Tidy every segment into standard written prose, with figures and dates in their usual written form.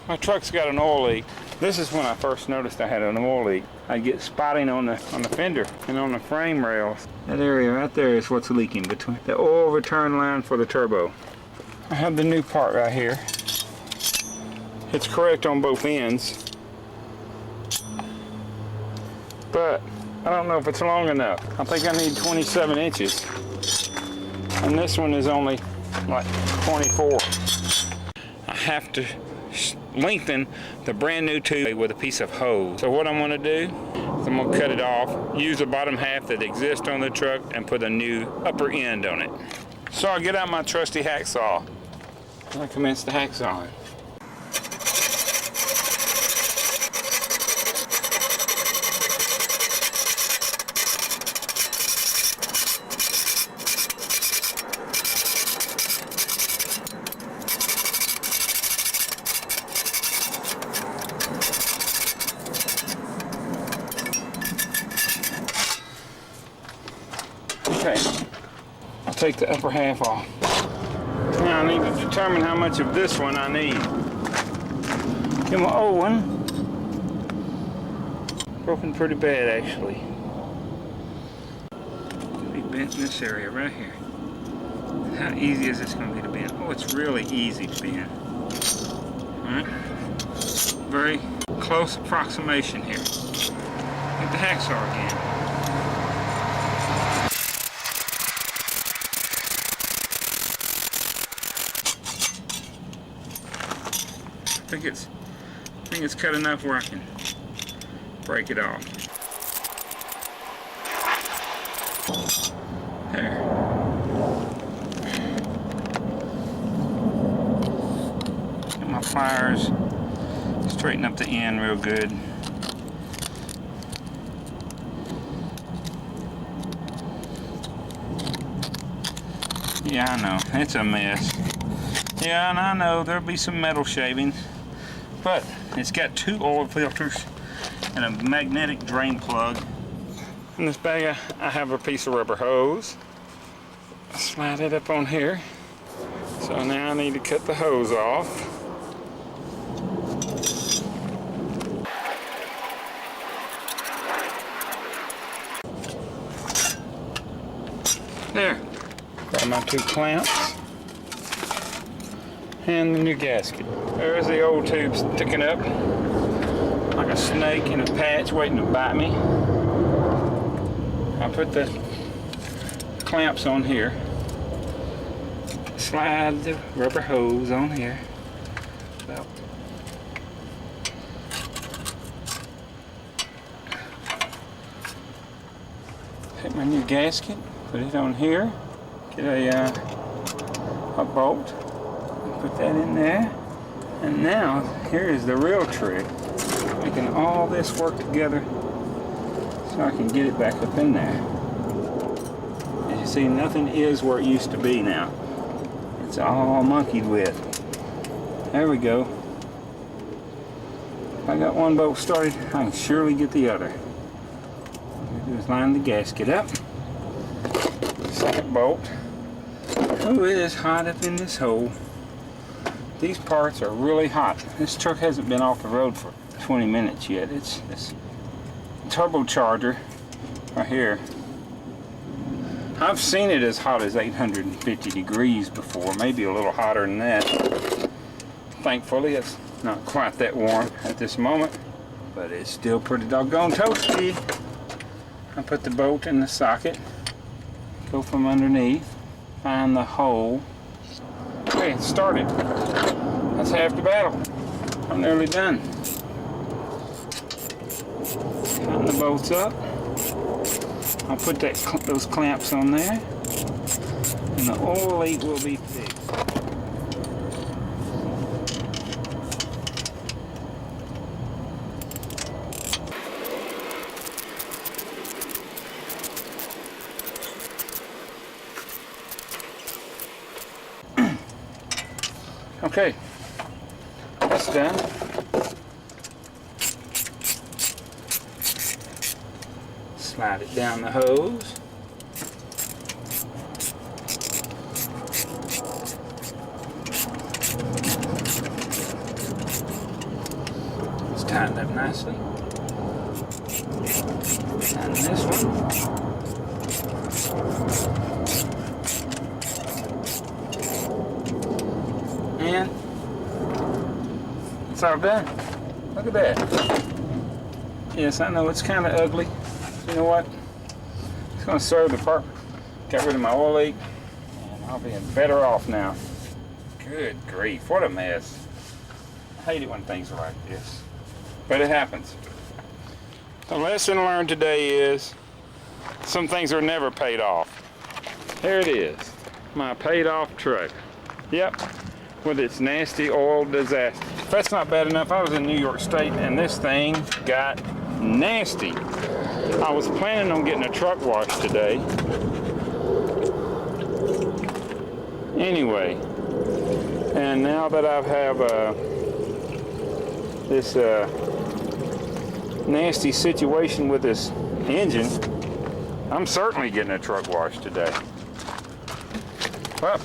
My truck's got an oil leak. This is when I first noticed I had an oil leak. I'd get spotting on the fender and on the frame rails. That area right there is what's leaking, between the oil return line for the turbo. I have the new part right here. It's correct on both ends, but I don't know if it's long enough. I think I need 27 inches. And this one is only like 24. I have to lengthen the brand new tube with a piece of hose. So what I'm going to do is I'm going to cut it off, use the bottom half that exists on the truck, and put a new upper end on it. So I'll get out my trusty hacksaw and I commence the hacksawing. Okay, I'll take the upper half off. Now I need to determine how much of this one I need. Get my old one. Broken pretty bad, actually. Could be bent in this area right here. How easy is this going to be to bend? Oh, it's really easy to bend. Alright. Very close approximation here. Get the hacksaw again. I think it's cut enough where I can break it off. There. Get my pliers, straighten up the end real good. Yeah, I know, it's a mess. Yeah, and I know there'll be some metal shavings. But it's got 2 oil filters and a magnetic drain plug. In this bag I have a piece of rubber hose. Slide it up on here. So now I need to cut the hose off. There. Grab my 2 clamps. And the new gasket. There's the old tube sticking up like a snake in a patch waiting to bite me. I put the clamps on here. Slide the rubber hose on here. About take my new gasket, put it on here. Get a bolt. Put that in there, and now here is the real trick, making all this work together so I can get it back up in there. As you see, nothing is where it used to be now. It's all monkeyed with. There we go. If I got one bolt started, I can surely get the other. What I do is line the gasket up. Second bolt. Oh, it is hot up in this hole. These parts are really hot. This truck hasn't been off the road for 20 minutes yet. It's this turbocharger right here. I've seen it as hot as 850 degrees before, maybe a little hotter than that. Thankfully, it's not quite that warm at this moment, but it's still pretty doggone toasty. I put the bolt in the socket, go from underneath, find the hole. Okay, it's started. That's half the battle. I'm nearly done. Tighten the bolts up. I'll put those clamps on there, and the oil leak will be fixed. Okay, that's done. Slide it down the hose. tightened up nicely. And this one. And it's all done. Look at that. Yes, I know it's kind of ugly. You know what? It's going to serve the purpose. Got rid of my oil leak, and I'll be better off now. Good grief, what a mess. I hate it when things are like this, but it happens. The lesson learned today is some things are never paid off. There it is, my paid off truck. Yep, with its nasty oil disaster. If that's not bad enough, I was in New York State and this thing got nasty. I was planning on getting a truck wash today. Anyway, and now that I have this nasty situation with this engine, I'm certainly getting a truck wash today. Well,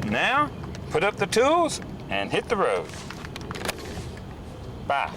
now put up the tools and hit the road. Bye.